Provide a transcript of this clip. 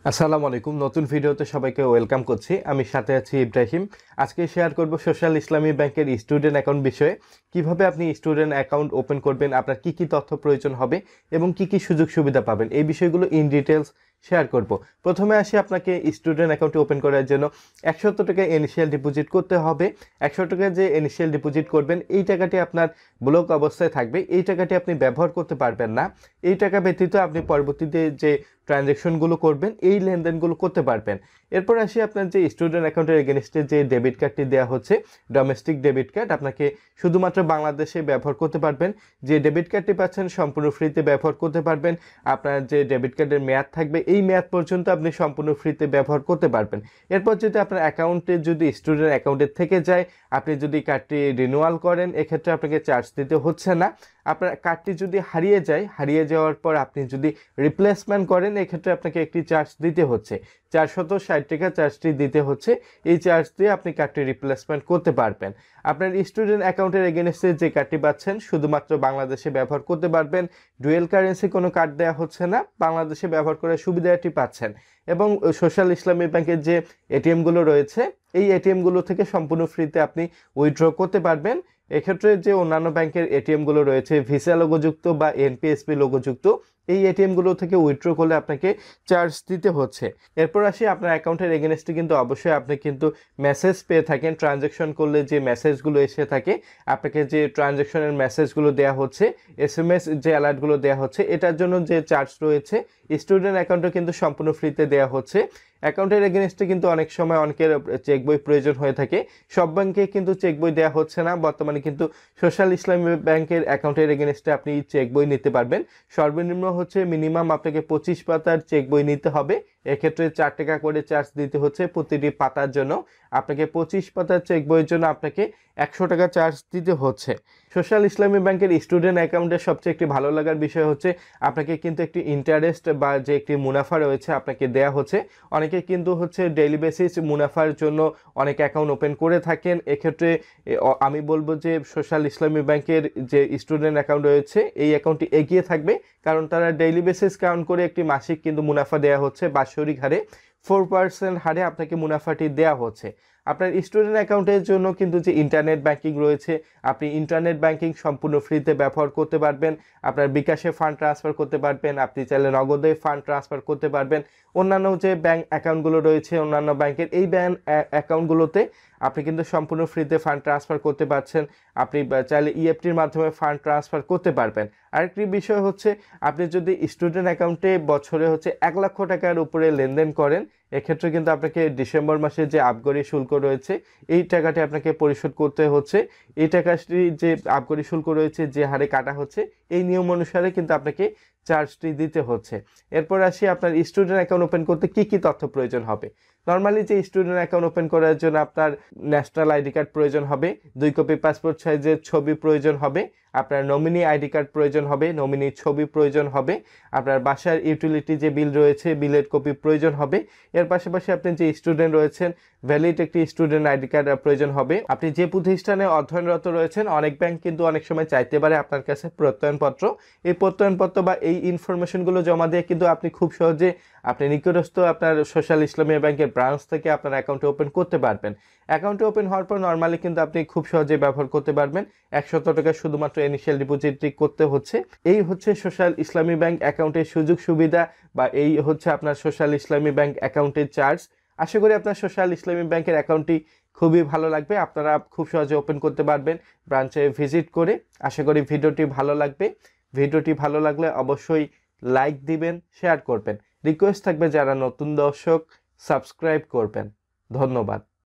আসসালামু আলাইকুম। নতুন ভিডিওতে সবাইকে ওয়েলকাম করছি। আমি সাথে আছি ইব্রাহিম। আজকে শেয়ার করব সোশ্যাল ইসলামী ব্যাংকের স্টুডেন্ট অ্যাকাউন্ট বিষয়ে। কিভাবে আপনি স্টুডেন্ট অ্যাকাউন্ট ওপেন করবেন, আপনার কি কি তথ্য প্রয়োজন হবে এবং কি কি সুযোগ সুবিধা পাবেন, এই বিষয়গুলো ইন ডিটেলস শেয়ার করব। প্রথমে আসি, আপনাকে স্টুডেন্ট অ্যাকাউন্ট ওপেন করার জন্য 100 টাকা ইনিশিয়াল ডিপোজিট করতে হবে। 100 টাকা যে ইনিশিয়াল ডিপোজিট করবেন, এই টাকাটি আপনার ব্লক অবস্থায় থাকবে। এই টাকাটি আপনি ব্যবহার করতে পারবেন না। এই টাকা ব্যতীত আপনি পরবর্তীতে যে ট্রানজ্যাকশনগুলো করবেন, এই লেনদেনগুলো করতে পারবেন। এরপর আসি, আপনার যে স্টুডেন্ট অ্যাকাউন্টের এগেনস্টে যে ডেবিট কার্ডটি দেওয়া হচ্ছে, ডোমেস্টিক ডেবিট কার্ড, আপনাকে শুধুমাত্র বাংলাদেশে ব্যবহার করতে পারবেন। যে ডেবিট কার্ডটি পাচ্ছেন সম্পূর্ণ ফ্রিতে ব্যবহার করতে পারবেন। আপনার যে ডেবিট কার্ডের মেয়াদ থাকবে, এই মেয়াদ পর্যন্ত আপনি সম্পূর্ণ ফ্রিতে ব্যবহার করতে পারবেন। এরপর যদি আপনার অ্যাকাউন্টে যদি স্টুডেন্ট অ্যাকাউন্টের থেকে যায়, আপনি যদি কার্ডটি রিনিউয়াল করেন, এক্ষেত্রে আপনাকে চার্জ দিতে হচ্ছে না। আপনার কার্ডটি যদি হারিয়ে যায়, হারিয়ে যাওয়ার পর আপনি যদি রিপ্লেসমেন্ট করেন, এক্ষেত্রে আপনাকে একটি চার্জ দিতে হচ্ছে। 460 টাকা চার্জটি দিতে হচ্ছে। এই চার্জ দিয়ে আপনি কার্ডটি রিপ্লেসমেন্ট করতে পারবেন। আপনার স্টুডেন্ট অ্যাকাউন্টের এগেনস্টে যে কার্ডটি পাচ্ছেন, শুধুমাত্র বাংলাদেশে ব্যবহার করতে পারবেন। ডুয়েল কারেন্সি কোনো কার্ড দেওয়া হচ্ছে না, বাংলাদেশে ব্যবহার করার সুবিধাটি পাচ্ছেন। এবং সোশ্যাল ইসলামী ব্যাংকের যে এটিএমগুলো রয়েছে, এই এটিএমগুলো থেকে সম্পূর্ণ ফ্রিতে আপনি উইথড্র করতে পারবেন। এক্ষেত্রে যে অন্যান্য ব্যাংকের এটিএমগুলো রয়েছে, ভিসা লোগোযুক্ত বা এনপিএসপি লোগোযুক্ত, এই এটিএমগুলো থেকে উইথড্র করলে আপনাকে চার্জ দিতে হচ্ছে। এরপর আসি, আপনার অ্যাকাউন্টের এগেনস্টে কিন্তু অবশ্যই আপনি কিন্তু মেসেজ পেয়ে থাকেন। ট্রানজ্যাকশন করলে যে মেসেজগুলো এসে থাকে, আপনাকে যে ট্রানজ্যাকশনের মেসেজগুলো দেওয়া হচ্ছে, এসএমএস যে অ্যালার্টগুলো দেওয়া হচ্ছে, এটার জন্য যে চার্জ রয়েছে, স্টুডেন্ট অ্যাকাউন্টে কিন্তু সম্পূর্ণ ফ্রিতে দেওয়া হচ্ছে। অ্যাকাউন্টের এগেনস্টে কিন্তু অনেক সময় অনেকের চেক বই প্রয়োজন হয়ে থাকে। সব ব্যাংকে কিন্তু চেক বই দেওয়া হচ্ছে না। বর্তমানে কিন্তু সোশ্যাল ইসলামী ব্যাংকের অ্যাকাউন্টের এগেনস্টে আপনি চেক বই নিতে পারবেন। সর্বনিম্ন হচ্ছে মিনিমাম আপনাকে 25 পাতার চেক বই নিতে হবে। এক্ষেত্রে 4 টাকা করে চার্জ দিতে হচ্ছে প্রতিটি পাতার জন্য। আপনাকে 25 পাতার চেক বইয়ের জন্য আপনাকে 100 টাকা চার্জ দিতে হচ্ছে। সোশ্যাল ইসলামী ব্যাংকের স্টুডেন্ট অ্যাকাউন্টের সবচেয়ে একটি ভালো লাগার বিষয় হচ্ছে, আপনাকে কিন্তু একটি ইন্টারেস্ট বা যে একটি মুনাফা রয়েছে আপনাকে দেয়া হচ্ছে। অনেকে কিন্তু হচ্ছে ডেইলি বেসিস মুনাফার জন্য অনেক অ্যাকাউন্ট ওপেন করে থাকেন। এক্ষেত্রে আমি বলবো যে সোশ্যাল ইসলামী ব্যাংকের যে স্টুডেন্ট অ্যাকাউন্ট রয়েছে, এই অ্যাকাউন্টটি এগিয়ে থাকবে, কারণ তারা ডেইলি বেসিস কাউন্ট করে একটি মাসিক কিন্তু মুনাফা দেওয়া হচ্ছে। বাৎসরিক হারে 4% হারে আপনাকে মুনাফাটি দেওয়া হচ্ছে। আপনার স্টুডেন্ট অ্যাকাউন্টের জন্য কিন্তু যে ইন্টারনেট ব্যাংকিং রয়েছে, আপনি ইন্টারনেট ব্যাংকিং সম্পূর্ণ ফ্রিতে ব্যবহার করতে পারবেন। আপনার বিকাশে ফান্ড ট্রান্সফার করতে পারবেন, আপনি চাইলে নগদে ফান্ড ট্রান্সফার করতে পারবেন। অন্যান্য যে ব্যাংক অ্যাকাউন্টগুলো রয়েছে, অন্যান্য ব্যাংকের এই ব্যাংক অ্যাকাউন্টগুলোতে আপনি কিন্তু সম্পূর্ণ ফ্রিতে ফান্ড ট্রান্সফার করতে পারছেন। আপনি চাইলে ইএফটির মাধ্যমে ফান্ড ট্রান্সফার করতে পারবেন। আরেকটি বিষয় হচ্ছে, আপনি যদি স্টুডেন্ট অ্যাকাউন্টে বছরে হচ্ছে 1 লক্ষ টাকার উপরে লেনদেন করেন, এক্ষেত্রে কিন্তু আপনাকে ডিসেম্বর মাসে যে আবগারি শুল্ক রয়েছে, এই টাকাটি আপনাকে পরিশোধ করতে হচ্ছে। এই টাকাটি যে আবগারি শুল্ক রয়েছে, যে হারে কাটা হচ্ছে, এই নিয়ম অনুসারে কিন্তু আপনাকে চার্জটি দিতে হচ্ছে। এরপর আসি, আপনার স্টুডেন্ট অ্যাকাউন্ট ওপেন করতে কি কি তথ্য প্রয়োজন হবে। নর্মালি যে স্টুডেন্ট অ্যাকাউন্ট ওপেন করার জন্য আপনার ন্যাশনাল আইডি কার্ড প্রয়োজন হবে, 2 কপি পাসপোর্ট সাইজের ছবি প্রয়োজন হবে, আপনার নমিনি আইডি কার্ড প্রয়োজন হবে, নমিনি ছবি প্রয়োজন হবে, আপনার বাসার ইউটিলিটি যে বিল রয়েছে, বিলের কপি প্রয়োজন হবে। এর পাশাপাশি আপনি যে স্টুডেন্ট রয়েছেন, ভ্যালিড একটি স্টুডেন্ট আইডি কার্ড প্রয়োজন হবে। আপনি যে প্রতিষ্ঠানে অধ্যয়নরত রয়েছেন, অনেক ব্যাংক কিন্তু অনেক সময় চাইতে পারে আপনার কাছে প্রত্যয়নপত্র। এই প্রত্যয়নপত্র বা এই ইনফরমেশনগুলো জমা দিয়ে কিন্তু আপনি খুব সহজে আপনি নিকটস্থ আপনার সোশ্যাল ইসলামী ব্যাংকের ব্রাঞ্চ থেকে আপনার অ্যাকাউন্টে ওপেন করতে পারবেন। অ্যাকাউন্টে ওপেন হওয়ার পর নর্মালি কিন্তু আপনি খুব সহজে ব্যবহার করতে পারবেন। 100 টাকা শুধুমাত্র ইনিশিয়াল ডিপোজিটটি করতে হচ্ছে। এই হচ্ছে সোশ্যাল ইসলামী ব্যাংক অ্যাকাউন্টের সুযোগ সুবিধা, বা এই হচ্ছে আপনার সোশ্যাল ইসলামী ব্যাংক অ্যাকাউন্টের চার্জ। আশা করি আপনার সোশ্যাল ইসলামী ব্যাংকের অ্যাকাউন্টটি খুবই ভালো লাগবে, আপনারা খুব সহজে ওপেন করতে পারবেন ব্রাঞ্চে ভিজিট করে। আশা করি ভিডিওটি ভালো লাগবে। ভিডিওটি ভালো লাগলে অবশ্যই লাইক দিবেন, শেয়ার করবেন। রিকোয়েস্ট থাকবে, যারা নতুন দর্শক সাবস্ক্রাইব করবেন। ধন্যবাদ।